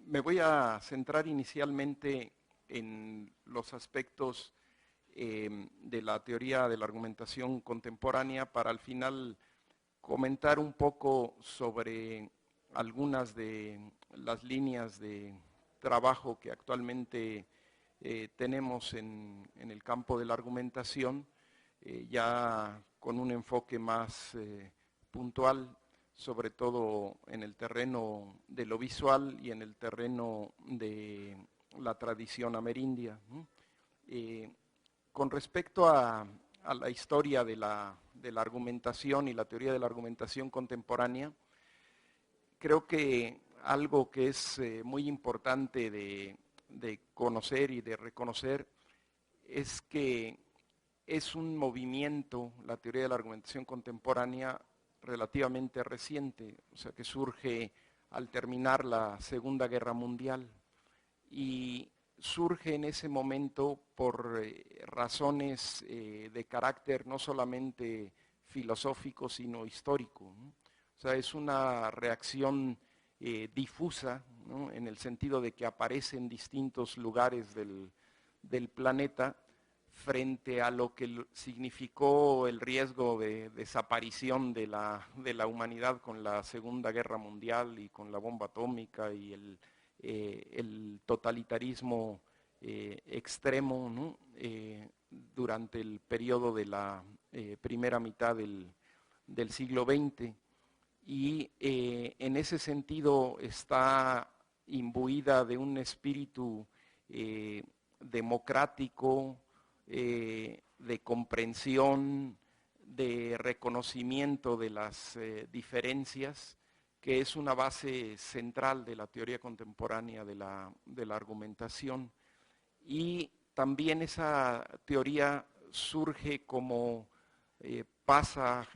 Me voy a centrar inicialmente en los aspectos de la teoría de la argumentación contemporánea para al final comentar un poco sobre algunas de las líneas de trabajo que actualmente tenemos en el campo de la argumentación, ya con un enfoque más puntual, sobre todo en el terreno de lo visual y en el terreno de la tradición amerindia. Con respecto a la historia de la argumentación y la teoría de la argumentación contemporánea, creo que algo que es muy importante de conocer y de reconocer es que es un movimiento, la teoría de la argumentación contemporánea, relativamente reciente, o sea, que surge al terminar la Segunda Guerra Mundial y surge en ese momento por razones de carácter no solamente filosófico, sino histórico, ¿no? O sea, es una reacción difusa, ¿no? En el sentido de que aparece en distintos lugares del planeta frente a lo que significó el riesgo de desaparición de la humanidad con la Segunda Guerra Mundial y con la bomba atómica y el totalitarismo extremo, ¿no? Durante el periodo de la primera mitad del siglo XX. Y en ese sentido está imbuida de un espíritu democrático, de comprensión, de reconocimiento de las diferencias, que es una base central de la teoría contemporánea de la argumentación. Y también esa teoría surge como pasa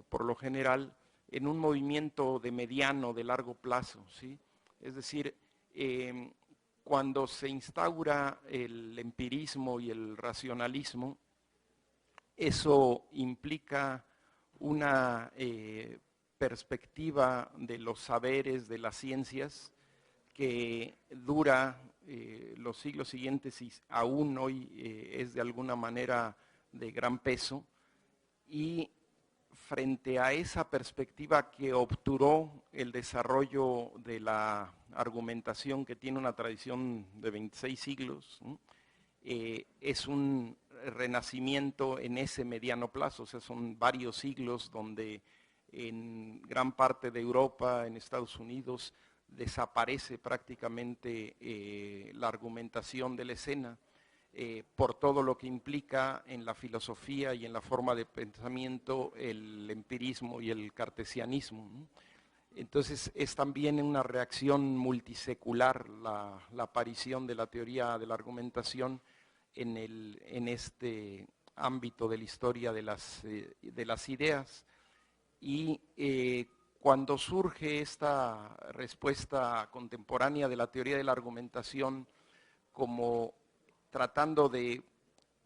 por lo general en un movimiento de mediano, de largo plazo, ¿sí? Es decir, cuando se instaura el empirismo y el racionalismo, eso implica una perspectiva de los saberes, de las ciencias, que dura los siglos siguientes y aún hoy es de alguna manera de gran peso. Y frente a esa perspectiva que obturó el desarrollo de la argumentación, que tiene una tradición de 26 siglos, ¿no? Es un renacimiento en ese mediano plazo, o sea, son varios siglos donde en gran parte de Europa, en Estados Unidos, desaparece prácticamente la argumentación de la escena. Por todo lo que implica en la filosofía y en la forma de pensamiento el empirismo y el cartesianismo, ¿no? Entonces es también una reacción multisecular la aparición de la teoría de la argumentación en este ámbito de la historia de las ideas. Y cuando surge esta respuesta contemporánea de la teoría de la argumentación como tratando de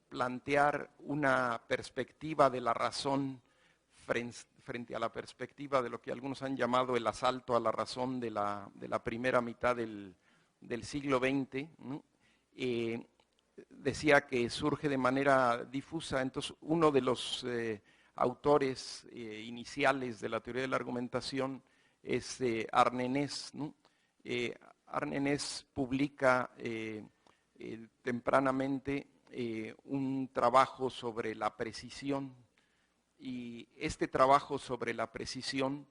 plantear una perspectiva de la razón frente a la perspectiva de lo que algunos han llamado el asalto a la razón de la primera mitad del siglo XX, ¿no? Decía que surge de manera difusa. Entonces, uno de los autores iniciales de la teoría de la argumentación es Arnenés, ¿no? Arnenés publica tempranamente un trabajo sobre la precisión, y este trabajo sobre la precisión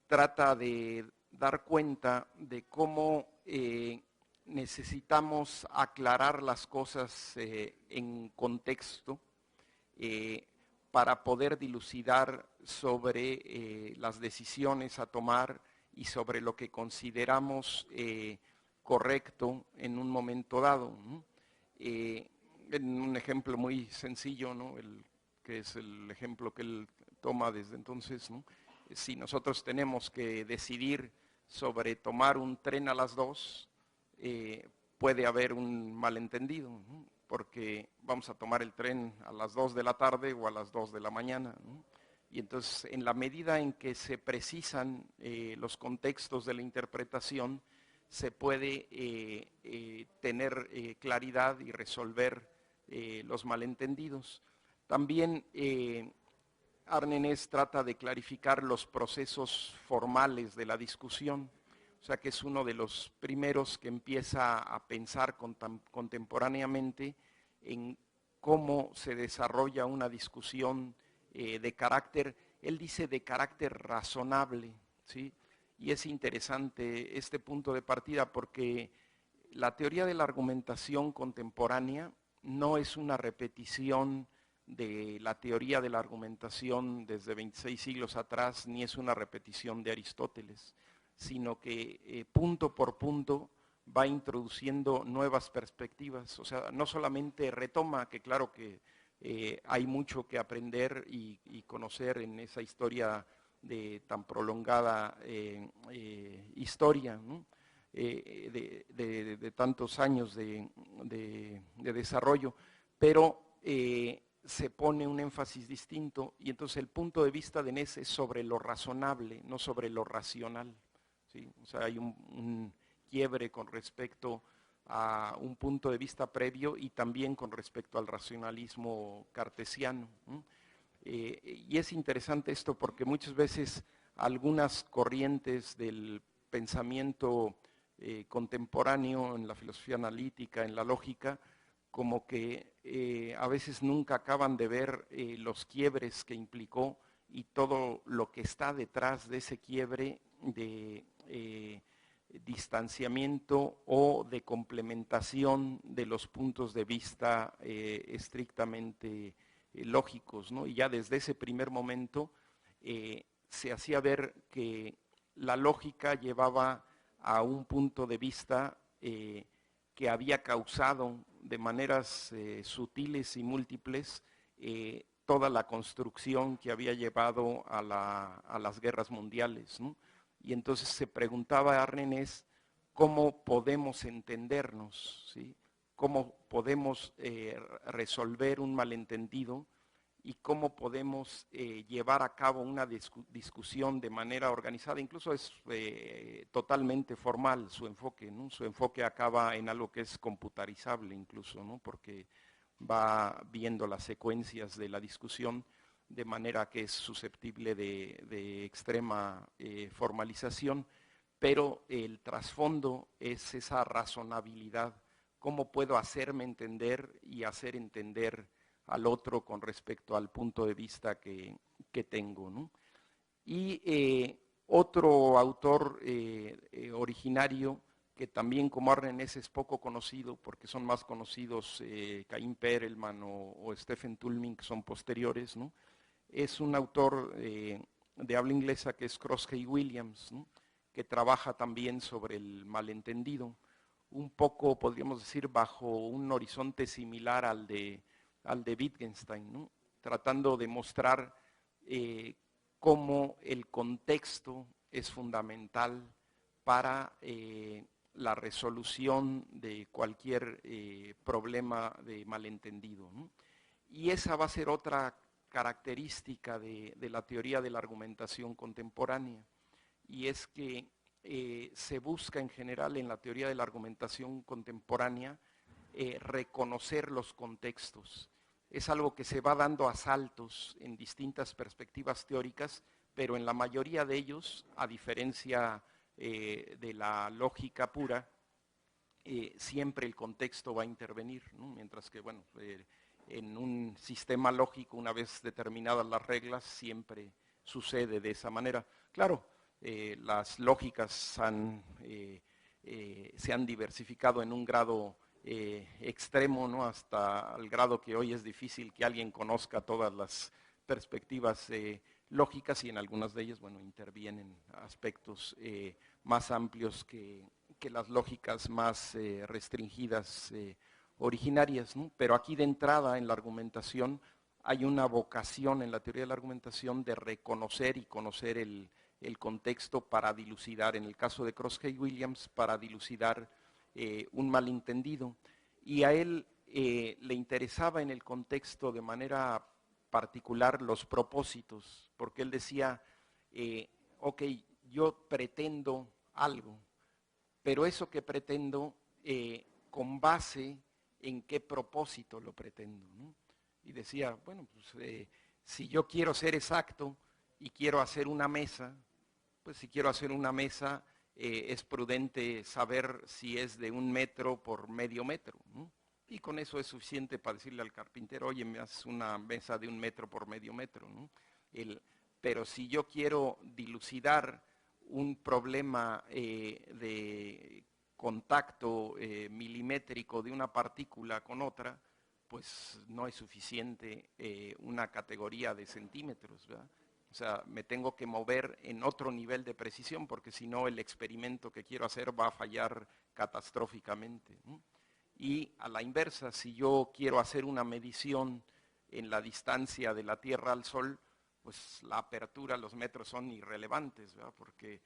trata de dar cuenta de cómo necesitamos aclarar las cosas en contexto para poder dilucidar sobre las decisiones a tomar y sobre lo que consideramos correcto en un momento dado, ¿no? En un ejemplo muy sencillo, ¿no? Que es el ejemplo que él toma desde entonces, ¿no? Si nosotros tenemos que decidir sobre tomar un tren a las 2, puede haber un malentendido, ¿no? Porque vamos a tomar el tren a las 2 de la tarde o a las 2 de la mañana, ¿no? Y entonces, en la medida en que se precisan los contextos de la interpretación, se puede tener claridad y resolver los malentendidos. También Arnenez trata de clarificar los procesos formales de la discusión, o sea que es uno de los primeros que empieza a pensar contemporáneamente en cómo se desarrolla una discusión de carácter, él dice de carácter razonable, ¿sí? Y es interesante este punto de partida porque la teoría de la argumentación contemporánea no es una repetición de la teoría de la argumentación desde 26 siglos atrás, ni es una repetición de Aristóteles, sino que punto por punto va introduciendo nuevas perspectivas. O sea, no solamente retoma, que claro que hay mucho que aprender y conocer en esa historia de tan prolongada historia, ¿no? De tantos años de desarrollo, pero se pone un énfasis distinto y entonces el punto de vista de Ness es sobre lo razonable, no sobre lo racional, ¿sí? O sea, hay un quiebre con respecto a un punto de vista previo y también con respecto al racionalismo cartesiano, ¿no? Y es interesante esto porque muchas veces algunas corrientes del pensamiento contemporáneo en la filosofía analítica, en la lógica, como que a veces nunca acaban de ver los quiebres que implicó y todo lo que está detrás de ese quiebre de distanciamiento o de complementación de los puntos de vista estrictamente lógicos, ¿no? Y ya desde ese primer momento se hacía ver que la lógica llevaba a un punto de vista que había causado de maneras sutiles y múltiples toda la construcción que había llevado a las guerras mundiales, ¿no? Y entonces se preguntaba a Arnenez cómo podemos entendernos, ¿sí? Cómo podemos resolver un malentendido y cómo podemos llevar a cabo una discusión de manera organizada. Incluso es totalmente formal su enfoque, ¿no? Su enfoque acaba en algo que es computarizable incluso, ¿no? Porque va viendo las secuencias de la discusión de manera que es susceptible de extrema formalización, pero el trasfondo es esa razonabilidad. ¿Cómo puedo hacerme entender y hacer entender al otro con respecto al punto de vista que tengo, ¿no? Y otro autor originario que también como Arnenez es poco conocido, porque son más conocidos Caín Perelman o Stephen Toulmin, que son posteriores, ¿no? Es un autor de habla inglesa que es Crosskey Williams, ¿no? Que trabaja también sobre el malentendido, un poco, podríamos decir, bajo un horizonte similar al de Wittgenstein, ¿no? Tratando de mostrar cómo el contexto es fundamental para la resolución de cualquier problema de malentendido, ¿no? Y esa va a ser otra característica de la teoría de la argumentación contemporánea, y es que se busca en general en la teoría de la argumentación contemporánea reconocer los contextos. Es algo que se va dando a saltos en distintas perspectivas teóricas, pero en la mayoría de ellos, a diferencia de la lógica pura, siempre el contexto va a intervenir, ¿no? Mientras que, bueno, en un sistema lógico, una vez determinadas las reglas, siempre sucede de esa manera. Claro, las lógicas se han diversificado en un grado extremo, ¿no? Hasta el grado que hoy es difícil que alguien conozca todas las perspectivas lógicas y en algunas de ellas, bueno, intervienen aspectos más amplios que las lógicas más restringidas originarias, ¿no? Pero aquí de entrada en la argumentación hay una vocación en la teoría de la argumentación de reconocer y conocer el contexto para dilucidar, en el caso de Crosskey Williams, para dilucidar un malentendido. Y a él le interesaba en el contexto de manera particular los propósitos, porque él decía, ok, yo pretendo algo, pero eso que pretendo, con base en qué propósito lo pretendo, ¿no? Y decía, bueno, pues si yo quiero ser exacto y quiero hacer una mesa, pues si quiero hacer una mesa, es prudente saber si es de 1 metro por medio metro, ¿no? Y con eso es suficiente para decirle al carpintero, oye, me haces una mesa de 1 metro por medio metro, ¿no? Pero si yo quiero dilucidar un problema de contacto milimétrico de una partícula con otra, pues no es suficiente una categoría de centímetros, ¿verdad? O sea, me tengo que mover en otro nivel de precisión porque si no el experimento que quiero hacer va a fallar catastróficamente, ¿no? Y a la inversa, si yo quiero hacer una medición en la distancia de la Tierra al Sol, pues la apertura, los metros son irrelevantes, ¿verdad? Porque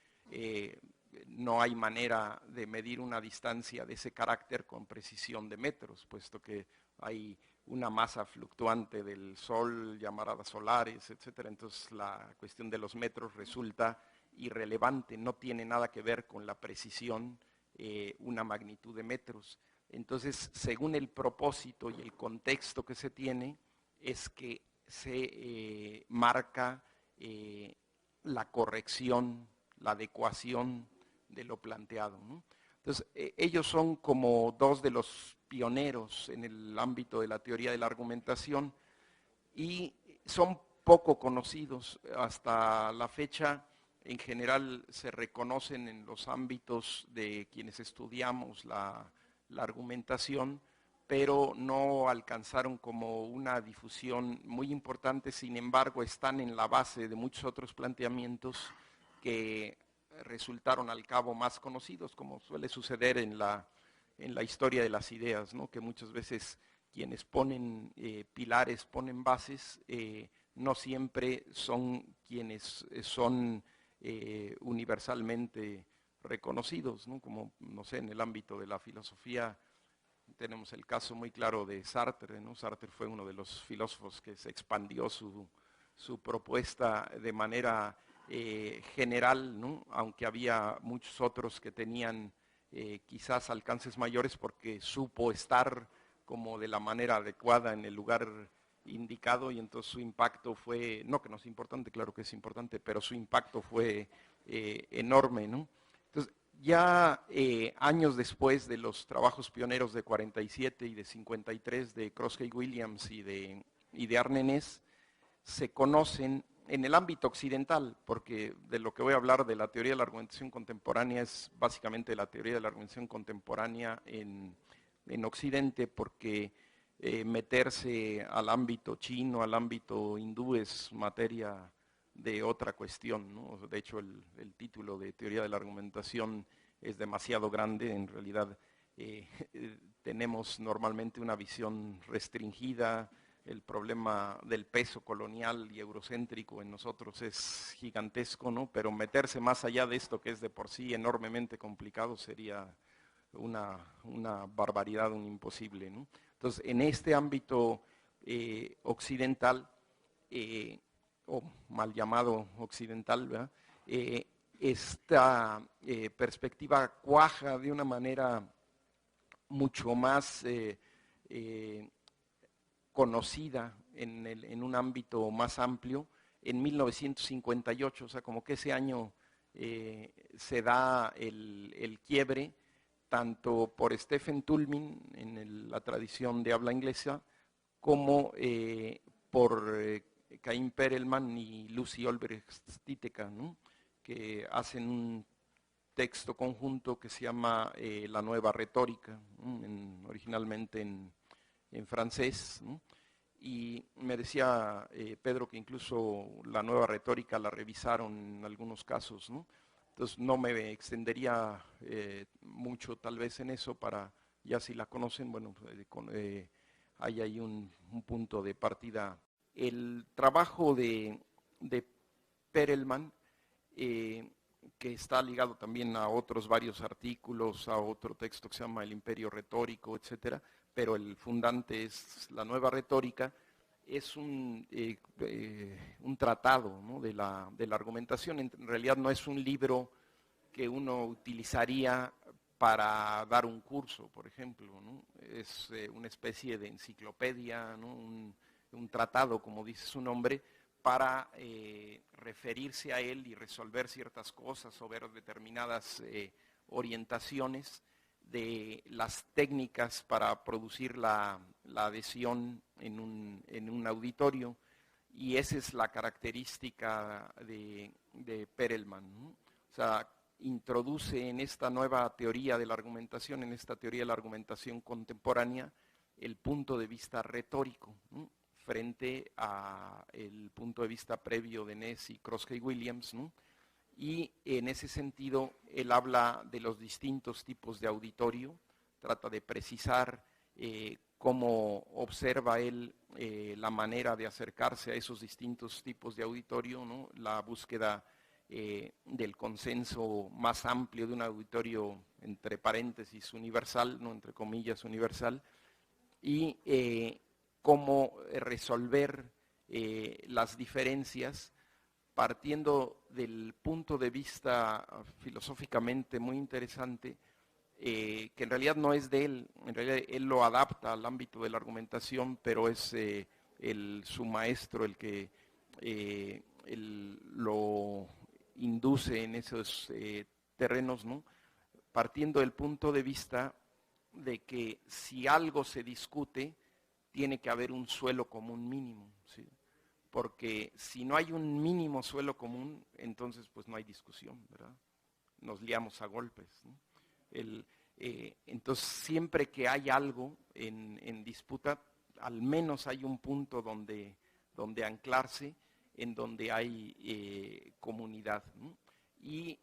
no hay manera de medir una distancia de ese carácter con precisión de metros, puesto que hay una masa fluctuante del Sol, llamaradas solares, etcétera. Entonces la cuestión de los metros resulta irrelevante, no tiene nada que ver con la precisión, una magnitud de metros. Entonces, según el propósito y el contexto que se tiene, es que se marca la corrección, la adecuación de lo planteado, ¿no? Entonces, ellos son como dos de los pioneros en el ámbito de la teoría de la argumentación y son poco conocidos. Hasta la fecha, en general, se reconocen en los ámbitos de quienes estudiamos la argumentación, pero no alcanzaron como una difusión muy importante. Sin embargo, están en la base de muchos otros planteamientos que resultaron al cabo más conocidos, como suele suceder en la historia de las ideas, ¿no? Que muchas veces quienes ponen pilares, ponen bases, no siempre son quienes son universalmente reconocidos, ¿no? Como, no sé, en el ámbito de la filosofía tenemos el caso muy claro de Sartre, ¿no? Sartre fue uno de los filósofos que se expandió su propuesta de manera general, ¿no? Aunque había muchos otros que tenían quizás alcances mayores porque supo estar como de la manera adecuada en el lugar indicado y entonces su impacto fue, no que no es importante, claro que es importante, pero su impacto fue enorme, ¿no? Entonces, ya años después de los trabajos pioneros de 47 y de 53 de Crosskey-Williams y de Arnenez, se conocen en el ámbito occidental, porque de lo que voy a hablar de la teoría de la argumentación contemporánea es básicamente la teoría de la argumentación contemporánea en Occidente, porque meterse al ámbito chino, al ámbito hindú es materia de otra cuestión, ¿no? De hecho, el título de teoría de la argumentación es demasiado grande, en realidad tenemos normalmente una visión restringida. El problema del peso colonial y eurocéntrico en nosotros es gigantesco, ¿no? Pero meterse más allá de esto, que es de por sí enormemente complicado, sería una barbaridad, un imposible, ¿no? Entonces, en este ámbito occidental, o mal llamado occidental, ¿verdad? Esta perspectiva cuaja de una manera mucho más conocida en un ámbito más amplio en 1958, o sea, como que ese año se da el quiebre, tanto por Stephen Toulmin en la tradición de habla inglesa, como por Caín Perelman y Lucy Olbrecht-Stiteka, ¿no? Que hacen un texto conjunto que se llama La Nueva Retórica, ¿no? Originalmente en francés, ¿no? Y me decía Pedro que incluso la Nueva Retórica la revisaron en algunos casos, ¿no? Entonces no me extendería mucho tal vez en eso para, ya si la conocen, bueno, hay ahí un punto de partida. El trabajo de Perelman, que está ligado también a otros varios artículos, a otro texto que se llama El Imperio Retórico, etcétera, pero el fundante es La Nueva Retórica, es un tratado, ¿no? de la argumentación. En realidad no es un libro que uno utilizaría para dar un curso, por ejemplo, ¿no? Es una especie de enciclopedia, ¿no? Un tratado, como dice su nombre, para referirse a él y resolver ciertas cosas o ver determinadas orientaciones de las técnicas para producir la adhesión en un auditorio. Y esa es la característica de Perelman, ¿no? O sea, introduce en esta nueva teoría de la argumentación, en esta teoría de la argumentación contemporánea, el punto de vista retórico, ¿no? Frente a el punto de vista previo de Ness y Crosskey-Williams, ¿no? Y en ese sentido él habla de los distintos tipos de auditorio, trata de precisar cómo observa él la manera de acercarse a esos distintos tipos de auditorio, ¿no? La búsqueda del consenso más amplio de un auditorio, entre paréntesis, universal, ¿no? Entre comillas, universal, y cómo resolver las diferencias partiendo del punto de vista filosóficamente muy interesante, que en realidad no es de él, en realidad él lo adapta al ámbito de la argumentación, pero es su maestro el que lo induce en esos terrenos, ¿no? Partiendo del punto de vista de que si algo se discute, tiene que haber un suelo común mínimo, ¿sí? Porque si no hay un mínimo suelo común, entonces pues no hay discusión, ¿verdad? Nos liamos a golpes, ¿no? Entonces siempre que hay algo en disputa, al menos hay un punto donde anclarse, en donde hay comunidad, ¿no? Y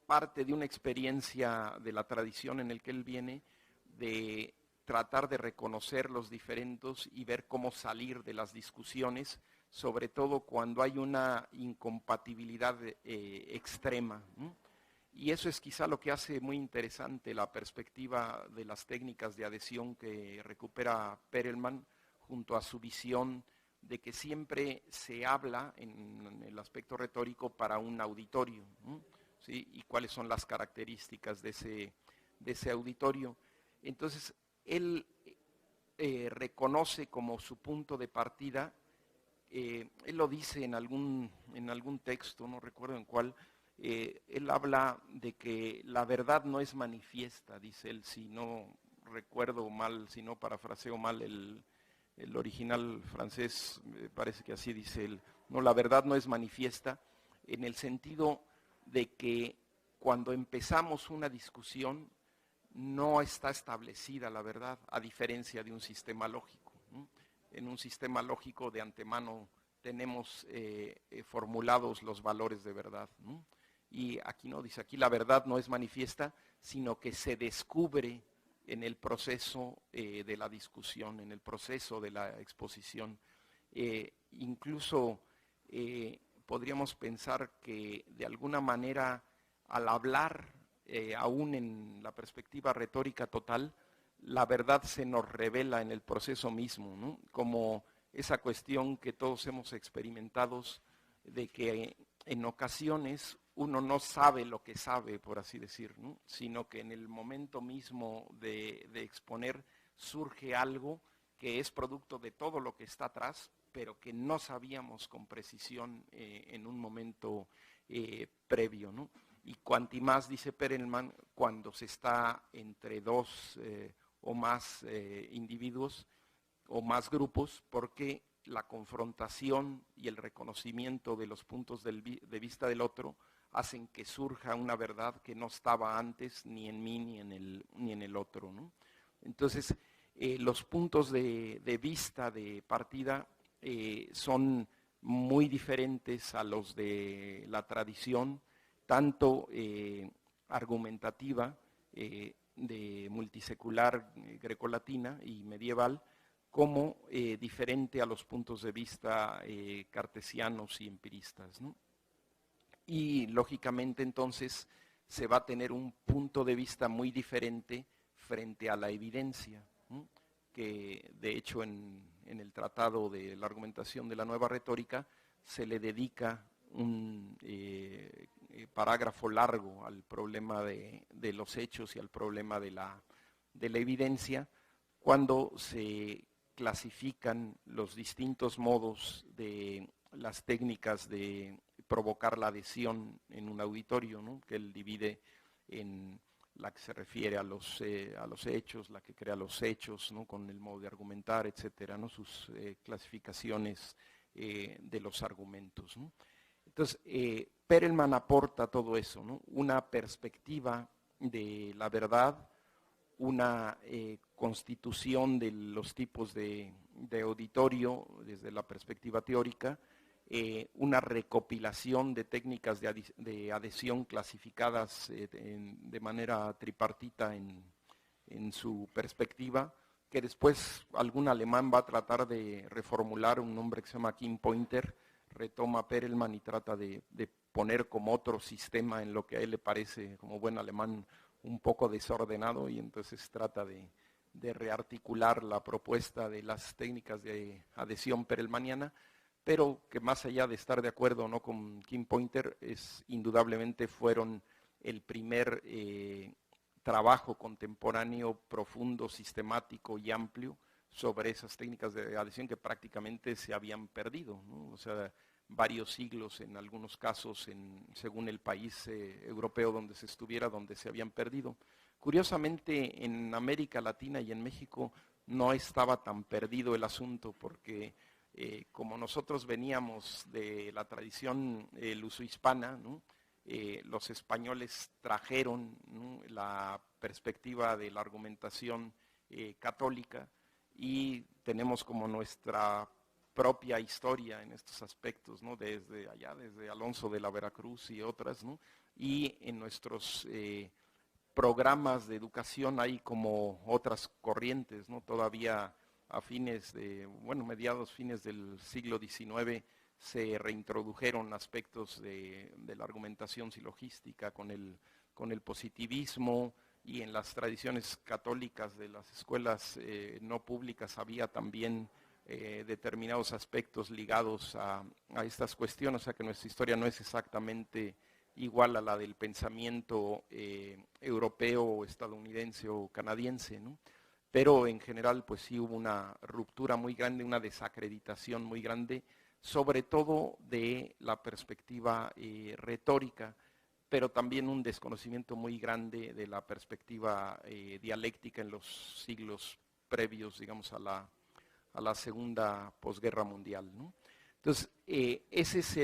parte de una experiencia de la tradición en el que él viene, de tratar de reconocer los diferendos y ver cómo salir de las discusiones, sobre todo cuando hay una incompatibilidad extrema, ¿no? Y eso es quizá lo que hace muy interesante la perspectiva de las técnicas de adhesión que recupera Perelman junto a su visión de que siempre se habla en el aspecto retórico para un auditorio, ¿no? ¿Sí? Y cuáles son las características de ese auditorio. Entonces, él reconoce como su punto de partida, él lo dice en algún texto, no recuerdo en cuál, él habla de que la verdad no es manifiesta, dice él, si no recuerdo mal, si no parafraseo mal el original francés, parece que así dice él, no, la verdad no es manifiesta, en el sentido de que cuando empezamos una discusión no está establecida la verdad, a diferencia de un sistema lógico, ¿no? En un sistema lógico de antemano tenemos formulados los valores de verdad, ¿no? Y aquí no, dice, aquí la verdad no es manifiesta, sino que se descubre en el proceso de la discusión, en el proceso de la exposición. Incluso podríamos pensar que de alguna manera al hablar, aún en la perspectiva retórica total, la verdad se nos revela en el proceso mismo, ¿no? Como esa cuestión que todos hemos experimentado de que en ocasiones uno no sabe lo que sabe, por así decir, ¿no? Sino que en el momento mismo de exponer surge algo que es producto de todo lo que está atrás, pero que no sabíamos con precisión en un momento previo, ¿no? Y cuanti más, dice Perelman, cuando se está entre dos o más individuos o más grupos, porque la confrontación y el reconocimiento de los puntos de vista del otro hacen que surja una verdad que no estaba antes ni en mí ni en el otro, ¿no? Entonces, los puntos de vista de partida son muy diferentes a los de la tradición, tanto argumentativa, de multisecular grecolatina y medieval, como diferente a los puntos de vista cartesianos y empiristas, ¿no? Y lógicamente entonces se va a tener un punto de vista muy diferente frente a la evidencia, ¿no? Que de hecho en el tratado de la argumentación de la nueva retórica se le dedica un parágrafo largo al problema de los hechos y al problema de la evidencia, cuando se clasifican los distintos modos de las técnicas de provocar la adhesión en un auditorio, ¿no? Que él divide en la que se refiere a los hechos, la que crea los hechos, ¿no? Con el modo de argumentar, etcétera, ¿no? Sus clasificaciones de los argumentos, ¿no? Entonces, Perelman aporta todo eso, ¿no? Una perspectiva de la verdad, una constitución de los tipos de auditorio desde la perspectiva teórica, una recopilación de técnicas de adhesión clasificadas de manera tripartita en su perspectiva, que después algún alemán va a tratar de reformular, un hombre que se llama Kim Pointer, retoma Perelman y trata de poner como otro sistema en lo que a él le parece, como buen alemán, un poco desordenado, y entonces trata de rearticular la propuesta de las técnicas de adhesión perelmaniana, pero que más allá de estar de acuerdo o no con Kim Pointer, indudablemente fueron el primer trabajo contemporáneo profundo, sistemático y amplio sobre esas técnicas de adhesión que prácticamente se habían perdido, ¿no? O sea, varios siglos en algunos casos, según el país europeo donde se estuviera, donde se habían perdido. Curiosamente, en América Latina y en México no estaba tan perdido el asunto, porque como nosotros veníamos de la tradición lusohispana, ¿no? Los españoles trajeron, ¿no?, la perspectiva de la argumentación católica, y tenemos como nuestra propia historia en estos aspectos, ¿no? Desde allá, desde Alonso de la Veracruz y otras, ¿no? Y en nuestros programas de educación hay como otras corrientes, ¿no? Todavía a mediados, fines del siglo XIX, se reintrodujeron aspectos de la argumentación silogística con el positivismo, y en las tradiciones católicas de las escuelas no públicas había también determinados aspectos ligados a estas cuestiones, o sea que nuestra historia no es exactamente igual a la del pensamiento europeo, estadounidense o canadiense, ¿no? Pero en general pues sí hubo una ruptura muy grande, una desacreditación muy grande, sobre todo de la perspectiva retórica, pero también un desconocimiento muy grande de la perspectiva dialéctica en los siglos previos, digamos, a la segunda posguerra mundial, ¿no? Entonces, ese es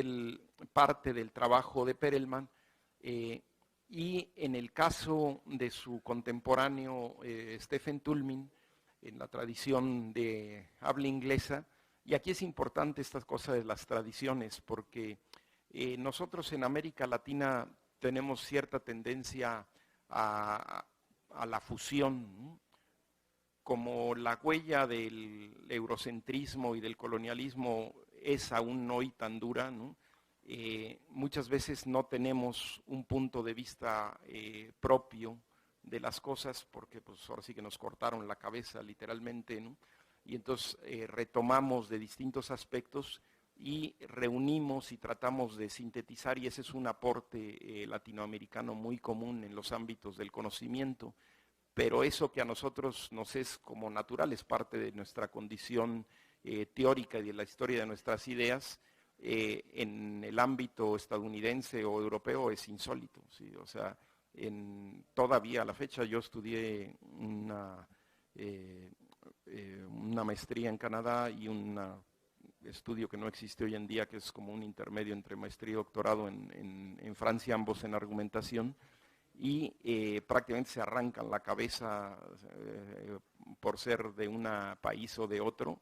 parte del trabajo de Perelman, y en el caso de su contemporáneo Stephen Toulmin, en la tradición de habla inglesa, y aquí es importante esta cosa de las tradiciones, porque nosotros en América Latina tenemos cierta tendencia a la fusión, ¿no? Como la huella del eurocentrismo y del colonialismo es aún hoy tan dura, ¿no? Muchas veces no tenemos un punto de vista propio de las cosas, porque pues ahora sí que nos cortaron la cabeza literalmente, ¿no? Y entonces retomamos de distintos aspectos y reunimos y tratamos de sintetizar, y ese es un aporte latinoamericano muy común en los ámbitos del conocimiento, pero eso que a nosotros nos es como natural, es parte de nuestra condición teórica y de la historia de nuestras ideas, en el ámbito estadounidense o europeo es insólito, ¿sí? O sea, todavía a la fecha yo estudié una maestría en Canadá y un estudio que no existe hoy en día, que es como un intermedio entre maestría y doctorado en Francia, ambos en argumentación, y prácticamente se arrancan la cabeza por ser de un país o de otro,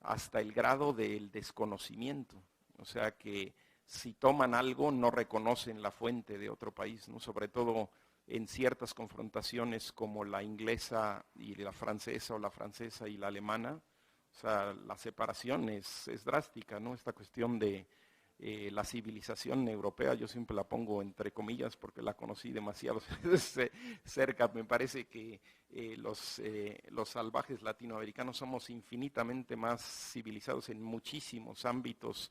hasta el grado del desconocimiento. O sea que si toman algo no reconocen la fuente de otro país, ¿no? Sobre todo en ciertas confrontaciones como la inglesa y la francesa, o la francesa y la alemana. O sea, la separación es drástica, ¿no? Esta cuestión de la civilización europea, yo siempre la pongo entre comillas porque la conocí demasiado cerca. Me parece que los salvajes latinoamericanos somos infinitamente más civilizados en muchísimos ámbitos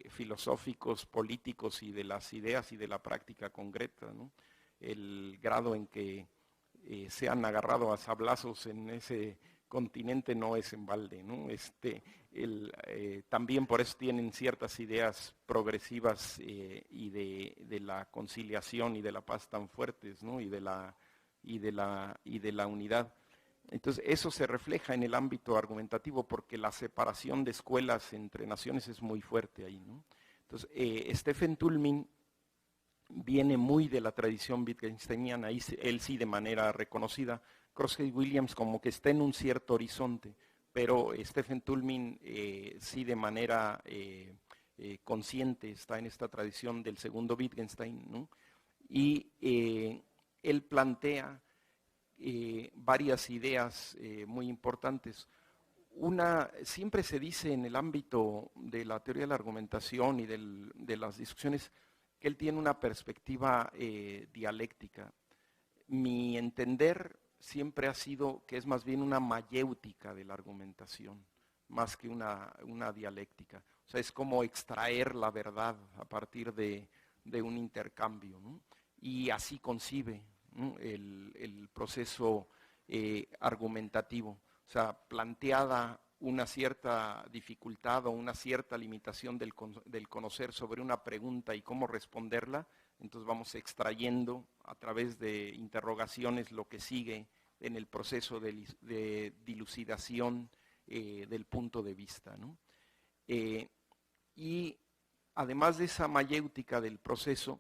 filosóficos, políticos y de las ideas y de la práctica concreta, ¿no? El grado en que se han agarrado a sablazos en ese continente no es en balde, ¿no? También por eso tienen ciertas ideas progresivas y de la conciliación y de la paz tan fuertes, ¿no? y de la unidad. Entonces, eso se refleja en el ámbito argumentativo porque la separación de escuelas entre naciones es muy fuerte ahí, ¿no? Entonces, Stephen Toulmin viene muy de la tradición wittgensteiniana, él sí de manera reconocida. Crossway-Williams como que está en un cierto horizonte, pero Stephen Toulmin sí de manera consciente está en esta tradición del segundo Wittgenstein, ¿no? Y él plantea varias ideas muy importantes. Una, siempre se dice en el ámbito de la teoría de la argumentación y de las discusiones que él tiene una perspectiva dialéctica. Mi entender siempre ha sido que es más bien una mayéutica de la argumentación, más que una dialéctica. O sea, es como extraer la verdad a partir de un intercambio, ¿no? Y así concibe, ¿no? el proceso argumentativo. O sea, planteada una cierta dificultad o una cierta limitación del conocer sobre una pregunta y cómo responderla, entonces vamos extrayendo a través de interrogaciones lo que sigue en el proceso de dilucidación del punto de vista, ¿no? Y además de esa mayéutica del proceso,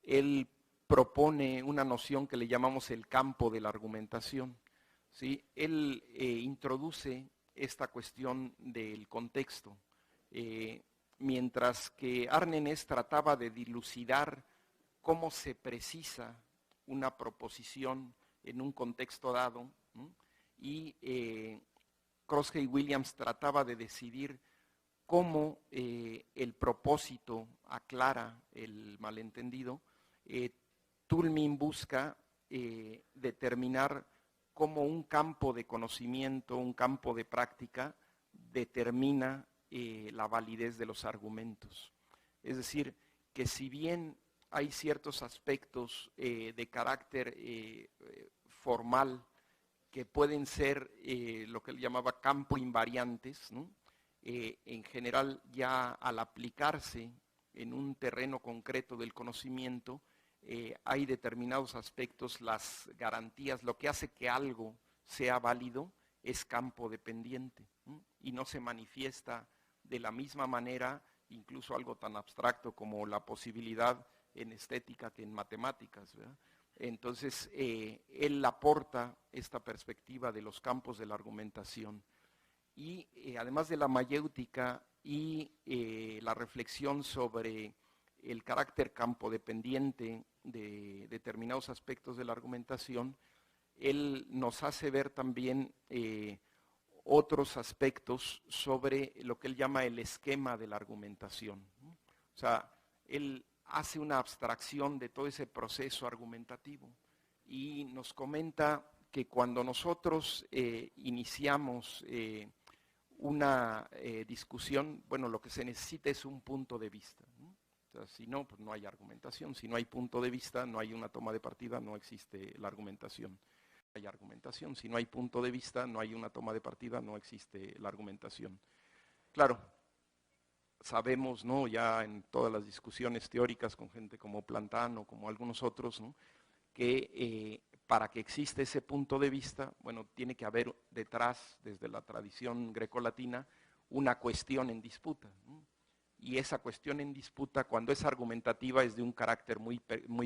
él propone una noción que le llamamos el campo de la argumentación, ¿sí? Él introduce esta cuestión del contexto, mientras que Arnenes trataba de dilucidar cómo se precisa una proposición en un contexto dado, ¿no? Y Crossway-Williams trataba de decidir cómo el propósito aclara el malentendido. Toulmin busca determinar cómo un campo de conocimiento, un campo de práctica, determina la validez de los argumentos. Es decir, que si bien hay ciertos aspectos de carácter formal que pueden ser lo que él llamaba campo invariantes, ¿no? En general ya al aplicarse en un terreno concreto del conocimiento, hay determinados aspectos, las garantías, lo que hace que algo sea válido es campo dependiente, ¿no? Y no se manifiesta de la misma manera, incluso algo tan abstracto como la posibilidad en estética que en matemáticas, ¿verdad? Entonces, él aporta esta perspectiva de los campos de la argumentación. Y además de la mayéutica y la reflexión sobre el carácter campodependiente de determinados aspectos de la argumentación, él nos hace ver también otros aspectos sobre lo que él llama el esquema de la argumentación, ¿no? O sea, él hace una abstracción de todo ese proceso argumentativo y nos comenta que cuando nosotros iniciamos una discusión, bueno, lo que se necesita es un punto de vista, ¿no? O sea, si no, pues no hay argumentación. Si no hay punto de vista, no hay una toma de partida, no existe la argumentación. No hay argumentación. Si no hay punto de vista, no hay una toma de partida, no existe la argumentación. Claro, sabemos, ¿no? Ya en todas las discusiones teóricas con gente como Plantano, como algunos otros, ¿no? Que para que exista ese punto de vista, bueno, tiene que haber detrás, desde la tradición grecolatina, una cuestión en disputa, ¿no? Y esa cuestión en disputa, cuando es argumentativa, es de un carácter muy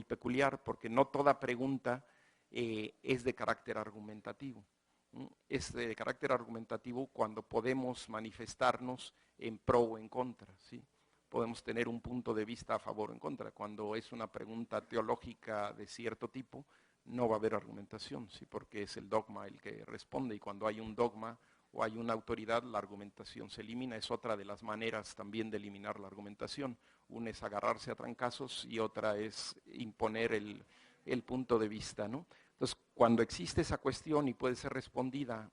peculiar, porque no toda pregunta es de carácter argumentativo, ¿no? Es de carácter argumentativo cuando podemos manifestarnos en pro o en contra, ¿sí? Podemos tener un punto de vista a favor o en contra. Cuando es una pregunta teológica de cierto tipo, no va a haber argumentación, ¿sí? Porque es el dogma el que responde, y cuando hay un dogma o hay una autoridad, la argumentación se elimina. Es otra de las maneras también de eliminar la argumentación. Una es agarrarse a trancazos y otra es imponer el punto de vista, ¿no? Entonces, cuando existe esa cuestión y puede ser respondida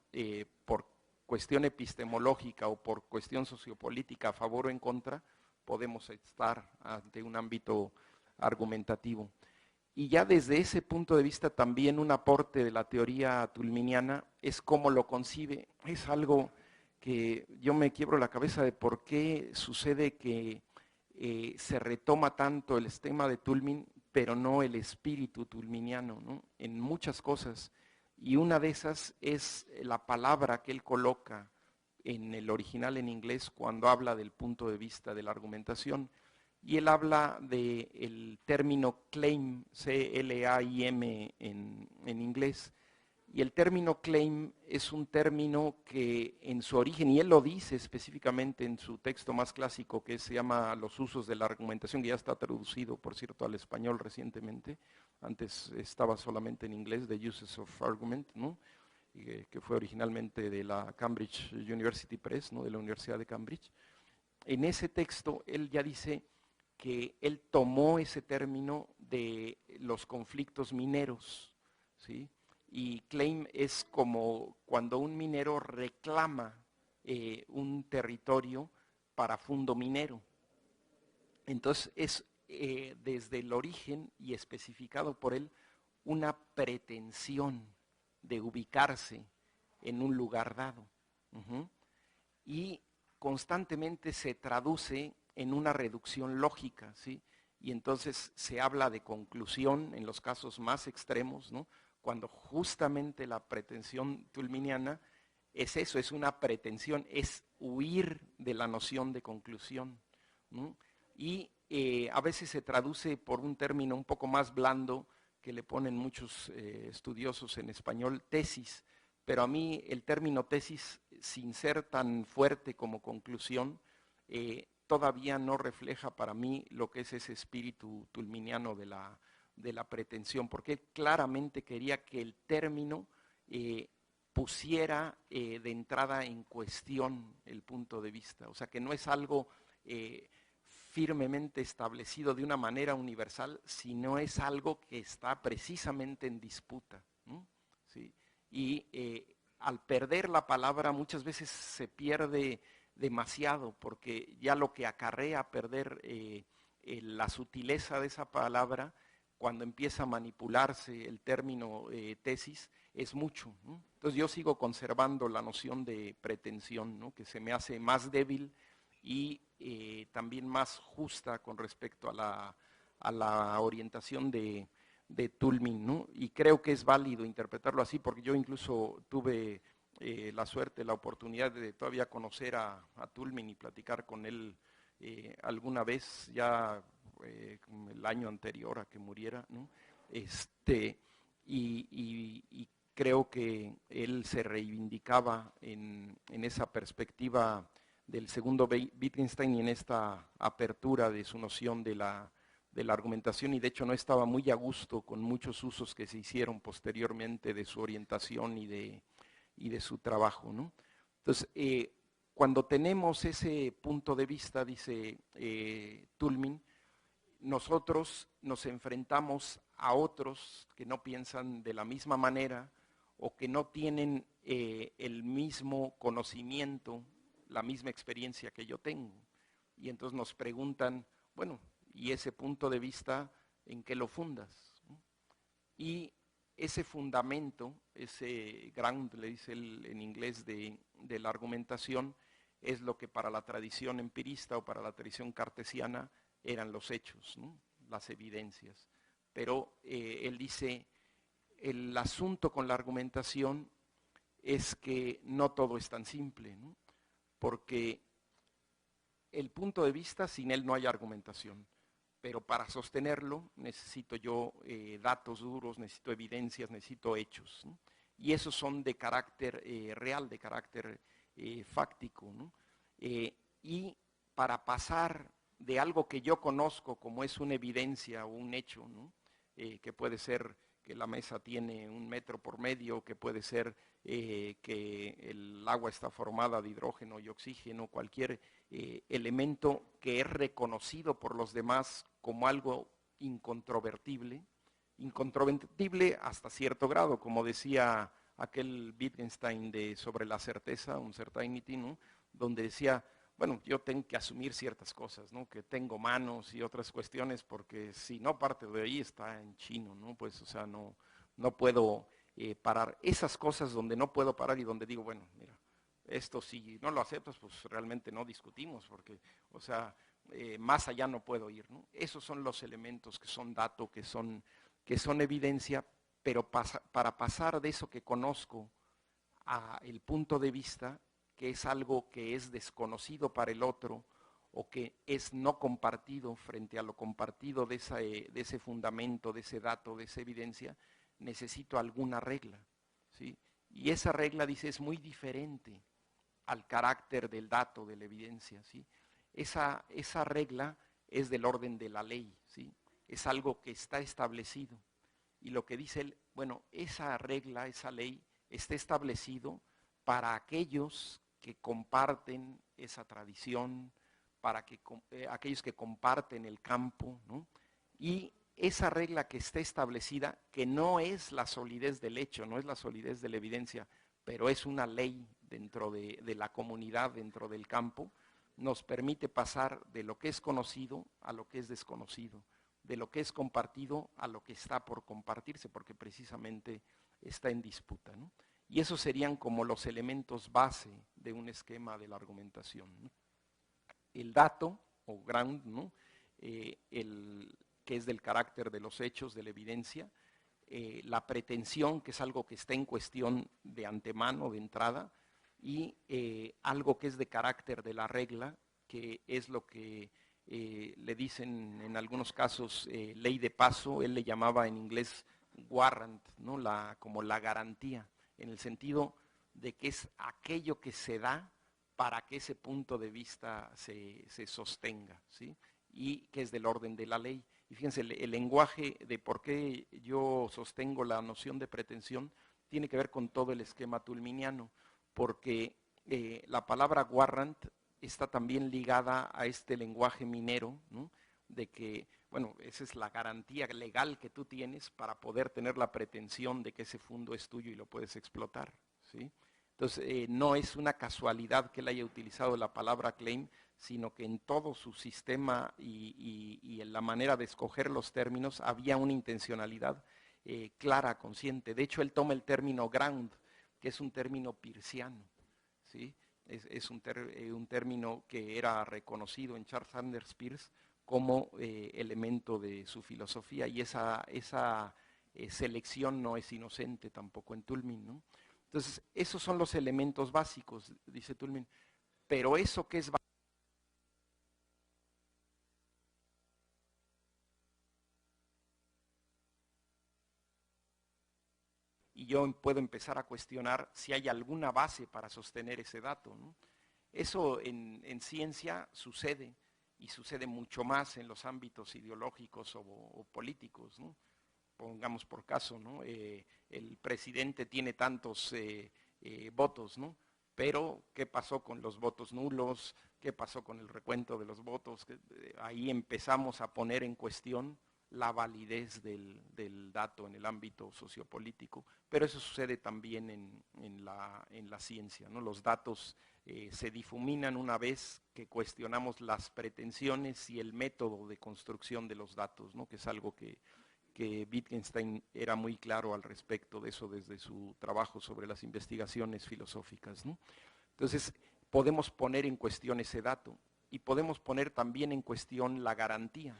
por cuestión epistemológica o por cuestión sociopolítica a favor o en contra, podemos estar ante un ámbito argumentativo. Y ya desde ese punto de vista también un aporte de la teoría tulminiana es cómo lo concibe. Es algo que yo me quiebro la cabeza de por qué sucede que se retoma tanto el tema de Tulmin, pero no el espíritu tulminiano, ¿no? En muchas cosas. Y una de esas es la palabra que él coloca en el original en inglés cuando habla del punto de vista de la argumentación. Y él habla del término claim, C-L-A-I-M en inglés. Y el término claim es un término que en su origen, y él lo dice específicamente en su texto más clásico que se llama Los usos de la argumentación, que ya está traducido, por cierto, al español recientemente. Antes estaba solamente en inglés, The Uses of Argument, ¿no? Que fue originalmente de la Cambridge University Press, ¿no? De la Universidad de Cambridge. En ese texto él ya dice que él tomó ese término de los conflictos mineros, ¿sí? Y claim es como cuando un minero reclama un territorio para fondo minero. Entonces es desde el origen y especificado por él una pretensión de ubicarse en un lugar dado. Y constantemente se traduce en una reducción lógica, ¿sí? Y entonces se habla de conclusión en los casos más extremos, ¿no? Cuando justamente la pretensión tulminiana es eso, es una pretensión, es huir de la noción de conclusión, ¿no? Y a veces se traduce por un término un poco más blando que le ponen muchos estudiosos en español, tesis, pero a mí el término tesis, sin ser tan fuerte como conclusión, todavía no refleja para mí lo que es ese espíritu tulminiano de la pretensión, porque claramente quería que el término pusiera de entrada en cuestión el punto de vista, o sea que no es algo firmemente establecido de una manera universal, sino es algo que está precisamente en disputa, ¿no? ¿Sí? Y al perder la palabra muchas veces se pierde demasiado, porque ya lo que acarrea perder la sutileza de esa palabra, cuando empieza a manipularse el término tesis, es mucho, ¿no? Entonces yo sigo conservando la noción de pretensión, ¿no? Que se me hace más débil y también más justa con respecto a la orientación de Tulmin, ¿no? Y creo que es válido interpretarlo así, porque yo incluso tuve la suerte, la oportunidad de todavía conocer a Tulmin y platicar con él alguna vez, ya el año anterior a que muriera, ¿no? Y creo que él se reivindicaba en esa perspectiva del segundo Wittgenstein y en esta apertura de su noción de la argumentación, y de hecho no estaba muy a gusto con muchos usos que se hicieron posteriormente de su orientación y de su trabajo, ¿no? Entonces, cuando tenemos ese punto de vista, dice Tulmin, nosotros nos enfrentamos a otros que no piensan de la misma manera o que no tienen el mismo conocimiento, la misma experiencia que yo tengo. Y entonces nos preguntan, bueno, ¿y ese punto de vista en qué lo fundas? Y ese fundamento, ese ground, le dice él en inglés, de la argumentación, es lo que para la tradición empirista o para la tradición cartesiana eran los hechos, ¿no? Las evidencias. Pero él dice, el asunto con la argumentación es que no todo es tan simple, ¿no? Porque el punto de vista, sin él no hay argumentación, pero para sostenerlo necesito yo datos duros, necesito evidencias, necesito hechos, ¿no? Y esos son de carácter real, de carácter fáctico, ¿no? Y para pasar de algo que yo conozco como es una evidencia o un hecho, ¿no? Que puede ser que la mesa tiene 1 metro por medio, que puede ser que el agua está formada de hidrógeno y oxígeno, cualquier elemento que es reconocido por los demás como algo incontrovertible hasta cierto grado, como decía aquel Wittgenstein sobre la certeza, uncertainty, ¿no? Donde decía, bueno, yo tengo que asumir ciertas cosas, ¿no? Que tengo manos y otras cuestiones, porque si no parte de ahí está en chino, ¿no? Pues, o sea, no puedo parar. Esas cosas donde no puedo parar y donde digo, bueno, mira, esto si no lo aceptas, pues realmente no discutimos, porque, o sea, más allá no puedo ir, ¿no? Esos son los elementos que son dato, que son evidencia, pero para pasar de eso que conozco a el punto de vista, que es algo que es desconocido para el otro o que es no compartido frente a lo compartido de ese fundamento, de ese dato, de esa evidencia, necesito alguna regla, ¿sí? Y esa regla, dice, es muy diferente al carácter del dato, de la evidencia, ¿sí? Esa regla es del orden de la ley, ¿sí? Es algo que está establecido. Y lo que dice él, bueno, esa regla, esa ley, está establecido para aquellos que comparten esa tradición, para aquellos que comparten el campo, ¿no? Y esa regla que está establecida, que no es la solidez del hecho, no es la solidez de la evidencia, pero es una ley dentro de la comunidad, dentro del campo, nos permite pasar de lo que es conocido a lo que es desconocido, de lo que es compartido a lo que está por compartirse, porque precisamente está en disputa, ¿no? Y esos serían como los elementos base de un esquema de la argumentación, ¿no? El dato, o ground, ¿no? Que es del carácter de los hechos, de la evidencia, la pretensión, que es algo que está en cuestión de antemano, de entrada, y algo que es de carácter de la regla, que es lo que le dicen en algunos casos ley de paso, él le llamaba en inglés warrant, ¿no? Como la garantía, en el sentido de que es aquello que se da para que ese punto de vista se sostenga, ¿sí? Y que es del orden de la ley. Y fíjense, el lenguaje de por qué yo sostengo la noción de pretensión tiene que ver con todo el esquema tulminiano, porque la palabra warrant está también ligada a este lenguaje minero, ¿no? De que, bueno, esa es la garantía legal que tú tienes para poder tener la pretensión de que ese fondo es tuyo y lo puedes explotar, ¿sí? Entonces, no es una casualidad que él haya utilizado la palabra claim, sino que en todo su sistema y en la manera de escoger los términos había una intencionalidad clara, consciente. De hecho, él toma el término ground, que es un término peirciano, ¿sí? Es un término que era reconocido en Charles Sanders Peirce como elemento de su filosofía, y esa selección no es inocente tampoco en Toulmin, ¿no? Entonces, esos son los elementos básicos, dice Toulmin, pero eso que es y yo puedo empezar a cuestionar si hay alguna base para sostener ese dato, ¿no? Eso en ciencia sucede, y sucede mucho más en los ámbitos ideológicos o políticos, ¿no? Pongamos por caso, ¿no? El presidente tiene tantos votos, ¿no? Pero, ¿qué pasó con los votos nulos? ¿Qué pasó con el recuento de los votos? Ahí empezamos a poner en cuestión la validez del dato en el ámbito sociopolítico, pero eso sucede también en la ciencia, ¿no? Los datos se difuminan una vez que cuestionamos las pretensiones y el método de construcción de los datos, ¿no? Que es algo que Wittgenstein era muy claro al respecto de eso desde su trabajo sobre las investigaciones filosóficas, ¿no? Entonces, podemos poner en cuestión ese dato y podemos poner también en cuestión la garantía,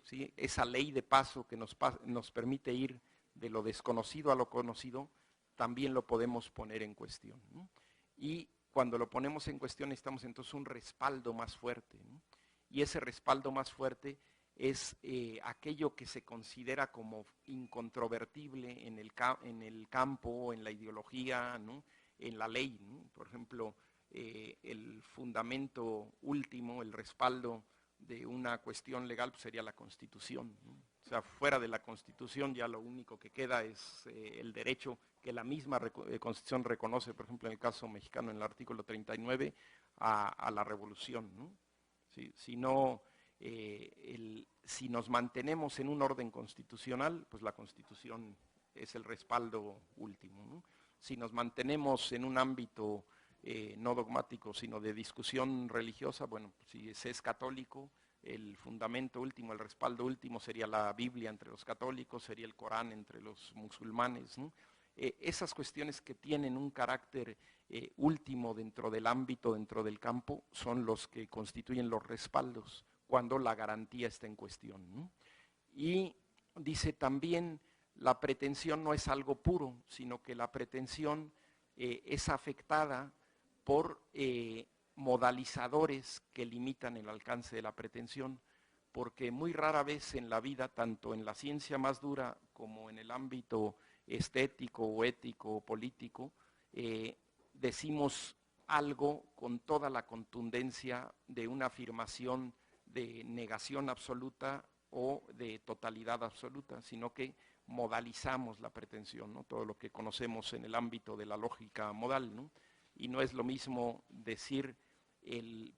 ¿sí? Esa ley de paso que nos permite ir de lo desconocido a lo conocido, también lo podemos poner en cuestión, ¿no? Y cuando lo ponemos en cuestión necesitamos entonces un respaldo más fuerte, ¿no? Y ese respaldo más fuerte es aquello que se considera como incontrovertible en el campo, en la ideología, ¿no? En la ley, ¿no? Por ejemplo, el fundamento último, el respaldo de una cuestión legal, pues sería la Constitución, ¿no? O sea, fuera de la Constitución ya lo único que queda es el derecho que la misma Constitución reconoce, por ejemplo, en el caso mexicano, en el artículo 39, a la revolución, ¿no? Si no, si nos mantenemos en un orden constitucional, pues la Constitución es el respaldo último, ¿no? Si nos mantenemos en un ámbito no dogmático, sino de discusión religiosa, bueno, si se es católico, el fundamento último, el respaldo último sería la Biblia entre los católicos, sería el Corán entre los musulmanes, ¿no? Esas cuestiones que tienen un carácter último dentro del ámbito, dentro del campo, son los que constituyen los respaldos cuando la garantía está en cuestión, ¿no? Y dice también, la pretensión no es algo puro, sino que la pretensión es afectada por modalizadores que limitan el alcance de la pretensión, porque muy rara vez en la vida, tanto en la ciencia más dura como en el ámbito estético o ético o político, decimos algo con toda la contundencia de una afirmación de negación absoluta o de totalidad absoluta, sino que modalizamos la pretensión, ¿no? Todo lo que conocemos en el ámbito de la lógica modal, ¿no? Y no es lo mismo decir el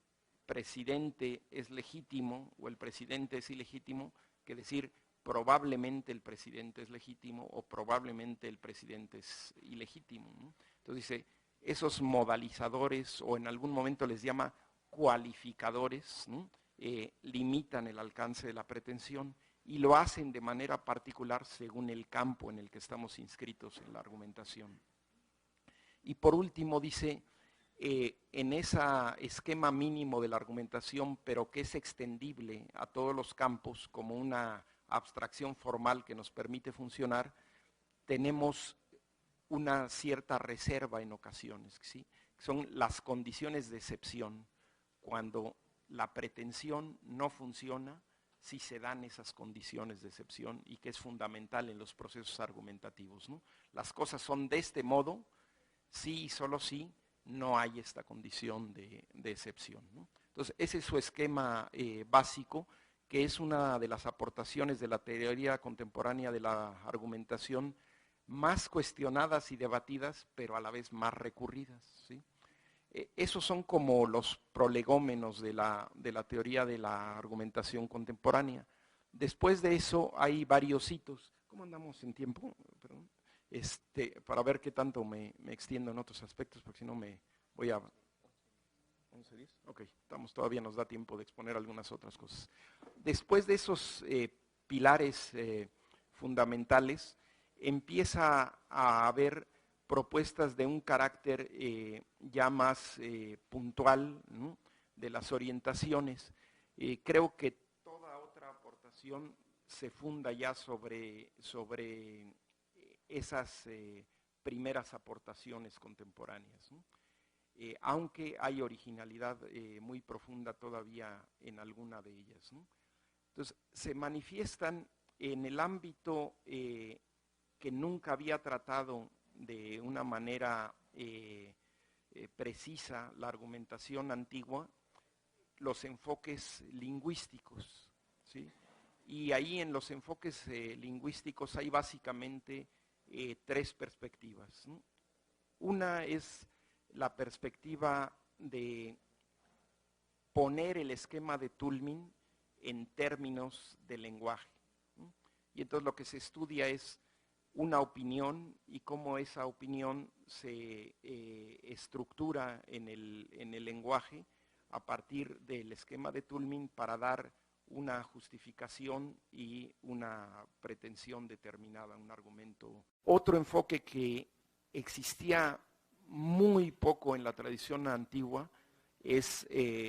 presidente es legítimo o el presidente es ilegítimo que decir probablemente el presidente es legítimo o probablemente el presidente es ilegítimo, ¿no? Entonces dice, esos modalizadores, o en algún momento les llama cualificadores, ¿no? Limitan el alcance de la pretensión y lo hacen de manera particular según el campo en el que estamos inscritos en la argumentación. Y por último dice, en ese esquema mínimo de la argumentación, pero que es extendible a todos los campos como una abstracción formal que nos permite funcionar, tenemos una cierta reserva en ocasiones, ¿sí? Son las condiciones de excepción, cuando la pretensión no funciona si se dan esas condiciones de excepción y que es fundamental en los procesos argumentativos, ¿no? Las cosas son de este modo, sí y solo sí, no hay esta condición de excepción, ¿no? Entonces, ese es su esquema básico, que es una de las aportaciones de la teoría contemporánea de la argumentación más cuestionadas y debatidas, pero a la vez más recurridas, ¿sí? Esos son como los prolegómenos de la teoría de la argumentación contemporánea. Después de eso hay varios hitos. ¿Cómo andamos en tiempo? Perdón. Para ver qué tanto me extiendo en otros aspectos, porque si no me voy a... 11:10. Ok, todavía nos da tiempo de exponer algunas otras cosas. Después de esos pilares fundamentales, empieza a haber propuestas de un carácter ya más puntual, ¿no? De las orientaciones. Creo que toda otra aportación se funda ya sobre esas primeras aportaciones contemporáneas, ¿no? Aunque hay originalidad muy profunda todavía en alguna de ellas, ¿no? Entonces, se manifiestan en el ámbito que nunca había tratado de una manera precisa la argumentación antigua, los enfoques lingüísticos, ¿sí? Y ahí en los enfoques lingüísticos hay básicamente tres perspectivas, ¿no? Una es la perspectiva de poner el esquema de Toulmin en términos de lenguaje, ¿no? Y entonces lo que se estudia es una opinión y cómo esa opinión se estructura en el lenguaje a partir del esquema de Toulmin para dar una justificación y una pretensión determinada, un argumento. Otro enfoque que existía muy poco en la tradición antigua es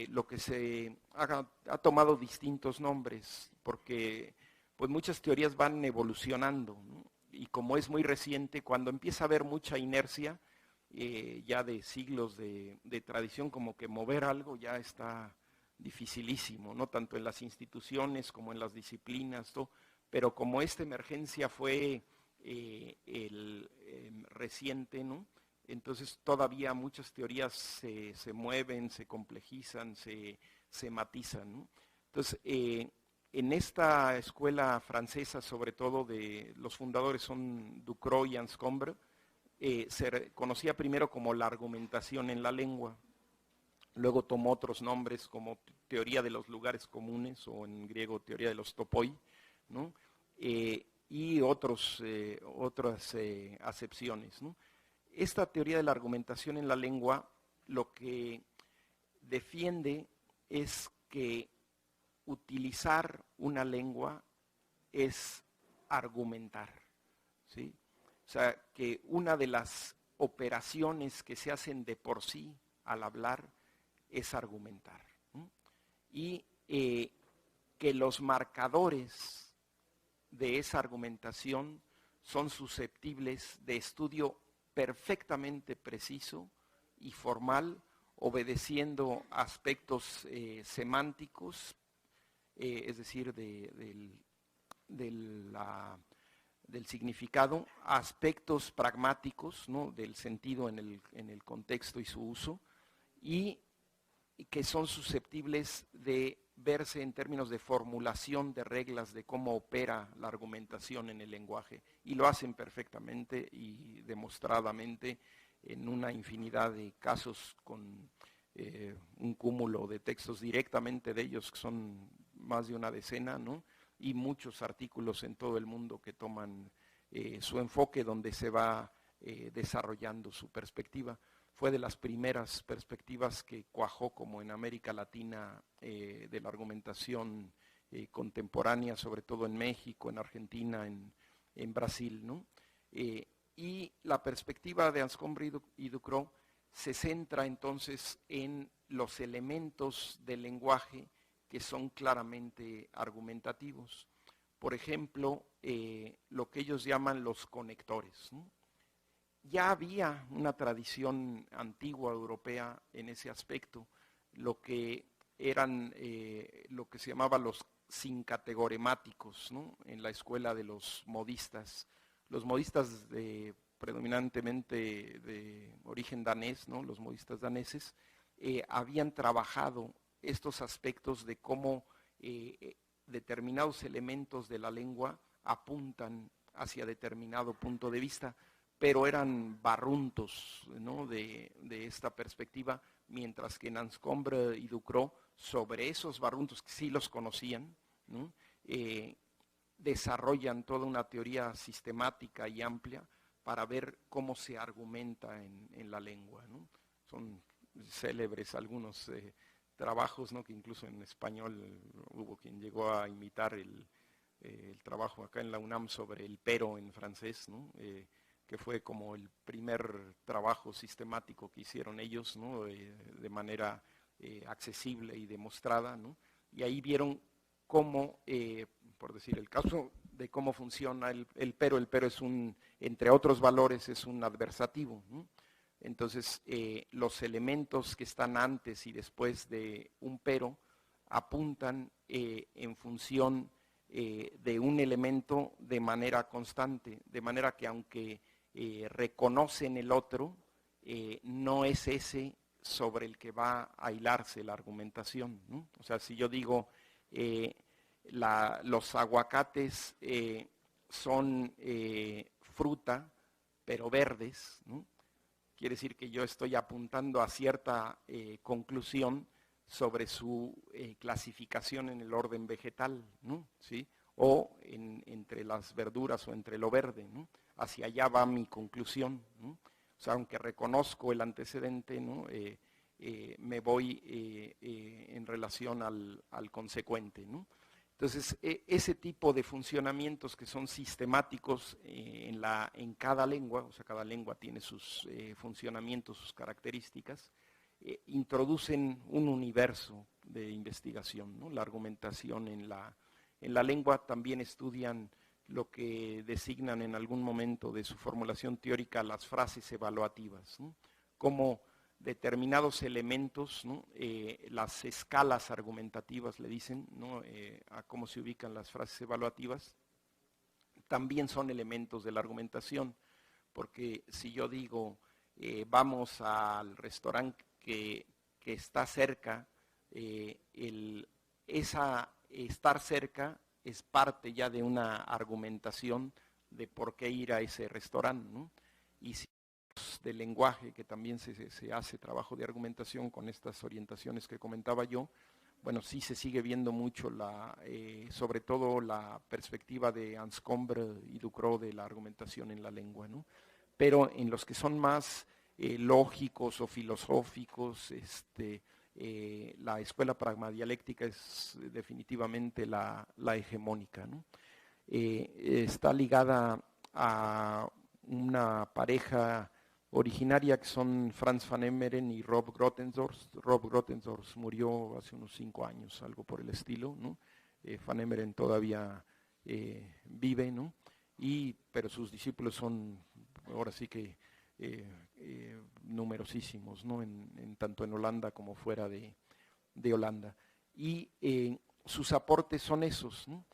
lo que se ha tomado distintos nombres, porque pues muchas teorías van evolucionando, ¿no? Y como es muy reciente, cuando empieza a haber mucha inercia, ya de siglos de tradición, como que mover algo ya está dificilísimo, ¿no? Tanto en las instituciones como en las disciplinas, ¿no? Pero como esta emergencia fue reciente, ¿no? Entonces todavía muchas teorías se mueven, se complejizan, se matizan, ¿no? Entonces, en esta escuela francesa, sobre todo de los fundadores son Ducrot y Anscombe, se conocía primero como la argumentación en la lengua, luego tomó otros nombres como teoría de los lugares comunes o en griego teoría de los topoi, ¿no? Y otras acepciones, ¿no? Esta teoría de la argumentación en la lengua lo que defiende es que utilizar una lengua es argumentar, ¿sí? O sea, que una de las operaciones que se hacen de por sí al hablar es argumentar, ¿no? Y que los marcadores de esa argumentación son susceptibles de estudio perfectamente preciso y formal, obedeciendo aspectos semánticos, es decir, del significado, aspectos pragmáticos, ¿no?, del sentido en el contexto y su uso, y que son susceptibles de verse en términos de formulación de reglas de cómo opera la argumentación en el lenguaje, y lo hacen perfectamente y demostradamente en una infinidad de casos con un cúmulo de textos directamente de ellos, que son más de una decena, ¿no?, y muchos artículos en todo el mundo que toman su enfoque, donde se va desarrollando su perspectiva. Fue de las primeras perspectivas que cuajó, como en América Latina, de la argumentación contemporánea, sobre todo en México, en Argentina, en Brasil, ¿no? Y la perspectiva de Anscombe y Ducrot se centra entonces en los elementos del lenguaje que son claramente argumentativos. Por ejemplo, lo que ellos llaman los conectores, ¿no? Ya había una tradición antigua europea en ese aspecto, lo que eran lo que se llamaba los sincategoremáticos, ¿no?, en la escuela de los modistas. Los modistas predominantemente de origen danés, ¿no?, los modistas daneses, habían trabajado estos aspectos de cómo determinados elementos de la lengua apuntan hacia determinado punto de vista, pero eran barruntos, ¿no?, de esta perspectiva, mientras que en Anscombe y Ducrot, sobre esos barruntos que sí los conocían, ¿no?, desarrollan toda una teoría sistemática y amplia para ver cómo se argumenta en la lengua, ¿no? Son célebres algunos trabajos, ¿no?, que incluso en español hubo quien llegó a imitar el trabajo acá en la UNAM sobre el pero en francés, ¿no?, que fue como el primer trabajo sistemático que hicieron ellos, ¿no?, de manera accesible y demostrada, ¿no? Y ahí vieron cómo, por decir el caso de cómo funciona el pero es entre otros valores, es un adversativo, ¿no? Entonces, los elementos que están antes y después de un pero apuntan en función de un elemento de manera constante, de manera que aunque reconocen el otro, no es ese sobre el que va a hilarse la argumentación, ¿no? O sea, si yo digo los aguacates son fruta, pero verdes, ¿no?, quiere decir que yo estoy apuntando a cierta conclusión sobre su clasificación en el orden vegetal, ¿no?, ¿sí?, o entre las verduras o entre lo verde, ¿no? Hacia allá va mi conclusión, ¿no? O sea, aunque reconozco el antecedente, ¿no?, me voy en relación al consecuente, ¿no? Entonces, ese tipo de funcionamientos que son sistemáticos en cada lengua, o sea, cada lengua tiene sus funcionamientos, sus características, introducen un universo de investigación, ¿no? La argumentación en la lengua. También estudian lo que designan en algún momento de su formulación teórica las frases evaluativas, ¿no?, cómo determinados elementos, ¿no?, las escalas argumentativas le dicen, ¿no?, a cómo se ubican las frases evaluativas, también son elementos de la argumentación, porque si yo digo vamos al restaurante que está cerca, esa estar cerca es parte ya de una argumentación de por qué ir a ese restaurante, ¿no? Y si del lenguaje, que también se hace trabajo de argumentación con estas orientaciones que comentaba yo, bueno, sí se sigue viendo mucho sobre todo la perspectiva de Anscombe y Ducrot de la argumentación en la lengua, ¿no? Pero en los que son más lógicos o filosóficos. La escuela pragmadialéctica es definitivamente la hegemónica, ¿no? Está ligada a una pareja originaria que son Franz van Emeren y Rob Grotendorf. Rob Grotendorf murió hace unos 5 años, algo por el estilo, ¿no? Van Emeren todavía vive, ¿no? Pero sus discípulos son ahora sí que numerosísimos, ¿no? Tanto en Holanda como fuera de Holanda. Y sus aportes son esos, ¿no?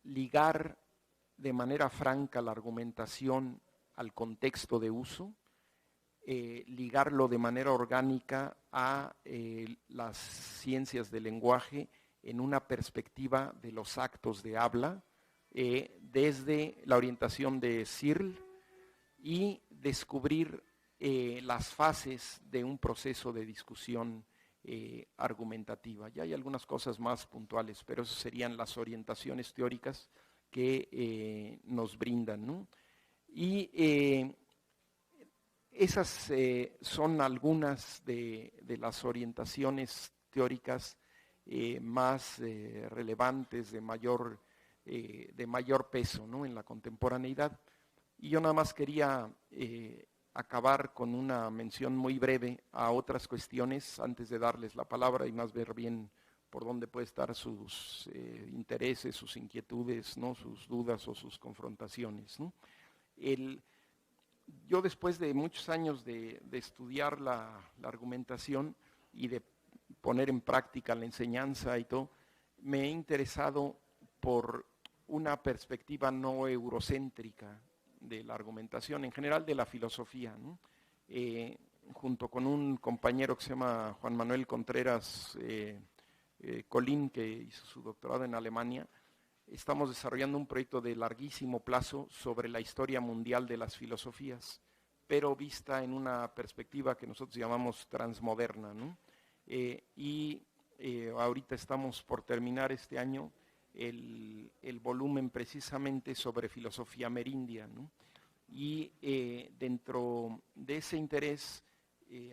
Ligar de manera franca la argumentación al contexto de uso, ligarlo de manera orgánica a las ciencias del lenguaje en una perspectiva de los actos de habla, desde la orientación de Searle, y descubrir las fases de un proceso de discusión argumentativa. Ya hay algunas cosas más puntuales, pero esas serían las orientaciones teóricas que nos brindan, ¿no? Y esas son algunas de las orientaciones teóricas más relevantes, de mayor peso, ¿no? En la contemporaneidad. Y yo nada más quería acabar con una mención muy breve a otras cuestiones antes de darles la palabra y más ver bien por dónde puede estar sus intereses, sus inquietudes, ¿no? Sus dudas o sus confrontaciones, ¿no? Yo después de muchos años de estudiar la argumentación y de poner en práctica la enseñanza y todo, me he interesado por una perspectiva no eurocéntrica de la argumentación, en general de la filosofía, ¿no? Junto con un compañero que se llama Juan Manuel Contreras Colín, que hizo su doctorado en Alemania, estamos desarrollando un proyecto de larguísimo plazo sobre la historia mundial de las filosofías, pero vista en una perspectiva que nosotros llamamos transmoderna, ¿no? Ahorita estamos por terminar este año el volumen precisamente sobre filosofía amerindia, ¿no? Y dentro de ese interés,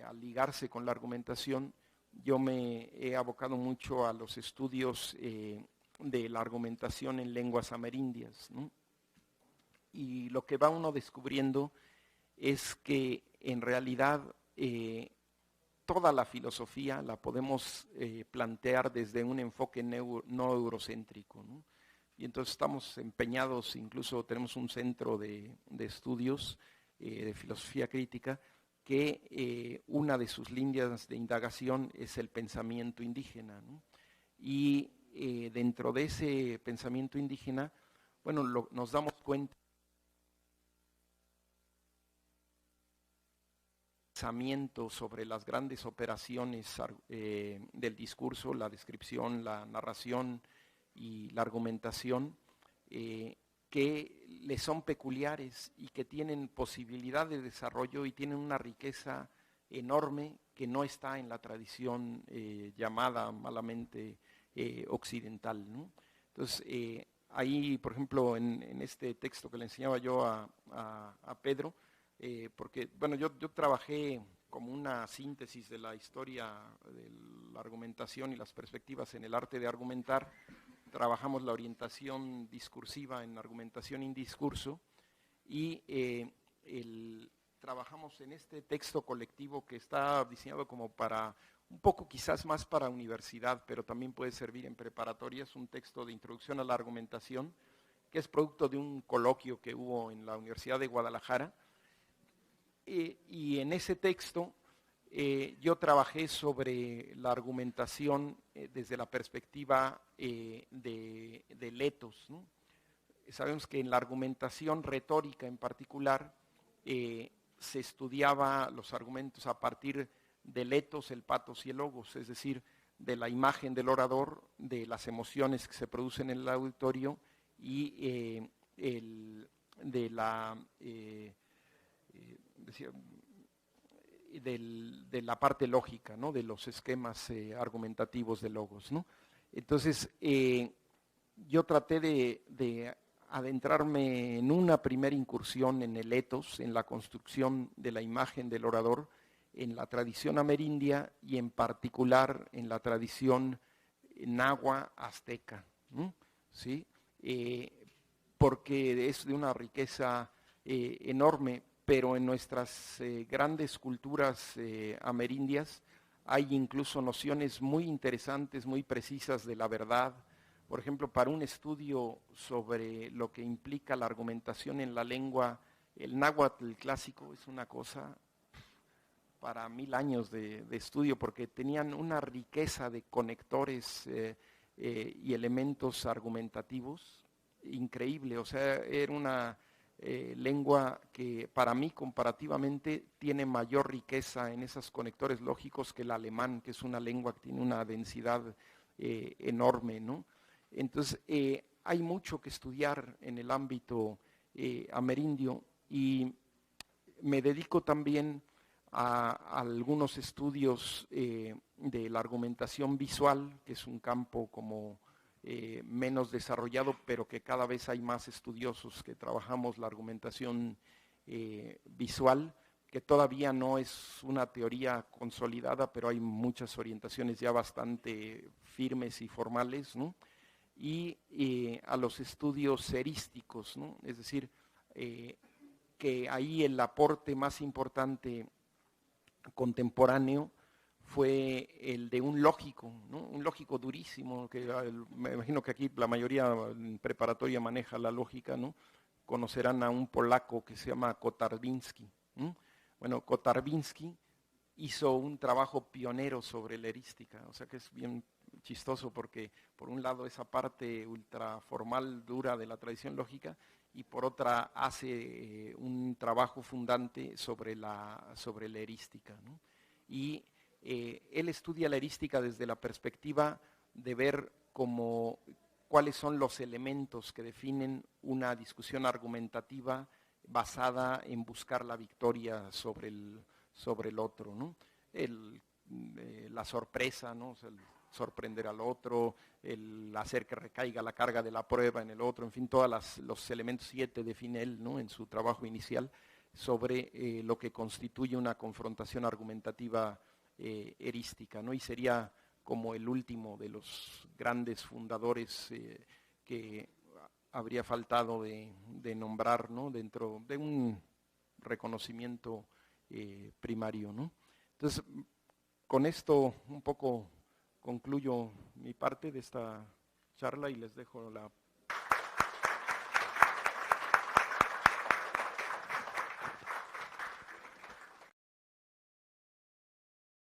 al ligarse con la argumentación, yo me he abocado mucho a los estudios de la argumentación en lenguas amerindias, ¿no? Y lo que va uno descubriendo es que en realidad toda la filosofía la podemos plantear desde un enfoque no eurocéntrico, ¿no? Y entonces estamos empeñados, incluso tenemos un centro de estudios de filosofía crítica, que una de sus líneas de indagación es el pensamiento indígena, ¿no? Y dentro de ese pensamiento indígena, bueno, nos damos cuenta sobre las grandes operaciones del discurso, la descripción, la narración y la argumentación, que le son peculiares y que tienen posibilidad de desarrollo y tienen una riqueza enorme que no está en la tradición llamada malamente occidental, ¿no? Entonces, ahí, por ejemplo, en este texto que le enseñaba yo a Pedro, porque, bueno, yo trabajé como una síntesis de la historia de la argumentación y las perspectivas en el arte de argumentar. Trabajamos la orientación discursiva en argumentación y discurso, y trabajamos en este texto colectivo que está diseñado como para, un poco quizás más para universidad, pero también puede servir en preparatorias, un texto de introducción a la argumentación, que es producto de un coloquio que hubo en la Universidad de Guadalajara. Y en ese texto yo trabajé sobre la argumentación desde la perspectiva de Letos, ¿no? Sabemos que en la argumentación retórica en particular se estudiaba los argumentos a partir del etos, el patos y el logos, es decir, de la imagen del orador, de las emociones que se producen en el auditorio y de la parte lógica, ¿no? De los esquemas argumentativos de logos, ¿no? Entonces, yo traté de adentrarme en una primera incursión en el etos, en la construcción de la imagen del orador, en la tradición amerindia y en particular en la tradición náhua azteca, ¿no? ¿Sí? Porque es de una riqueza enorme, pero en nuestras grandes culturas amerindias hay incluso nociones muy interesantes, muy precisas de la verdad. Por ejemplo, para un estudio sobre lo que implica la argumentación en la lengua, el náhuatl clásico es una cosa para 1000 años de estudio, porque tenían una riqueza de conectores y elementos argumentativos increíble. O sea, era una lengua que para mí comparativamente tiene mayor riqueza en esos conectores lógicos que el alemán, que es una lengua que tiene una densidad enorme, ¿no? Entonces, hay mucho que estudiar en el ámbito amerindio, y me dedico también a algunos estudios de la argumentación visual, que es un campo como menos desarrollado, pero que cada vez hay más estudiosos que trabajamos la argumentación visual, que todavía no es una teoría consolidada, pero hay muchas orientaciones ya bastante firmes y formales, ¿no? Y a los estudios erísticos, ¿no? Es decir, que ahí el aporte más importante contemporáneo fue el de un lógico, ¿no? Un lógico durísimo, que me imagino que aquí la mayoría en preparatoria maneja la lógica, ¿no? Conocerán a un polaco que se llama Kotarbiński, ¿no? Bueno, Kotarbiński hizo un trabajo pionero sobre la erística, o sea que es bien chistoso porque por un lado esa parte ultra formal, dura de la tradición lógica, y por otra hace un trabajo fundante sobre la erística, ¿no? Y él estudia la erística desde la perspectiva de ver cuáles son los elementos que definen una discusión argumentativa basada en buscar la victoria sobre el otro, ¿no? La sorpresa, ¿no? O sea, el sorprender al otro, el hacer que recaiga la carga de la prueba en el otro, en fin, todos los elementos 7 define él, ¿no? En su trabajo inicial sobre lo que constituye una confrontación argumentativa erística, ¿no? Y sería como el último de los grandes fundadores que habría faltado de nombrar, ¿no? Dentro de un reconocimiento primario, ¿no? Entonces, con esto un poco concluyo mi parte de esta charla y les dejo la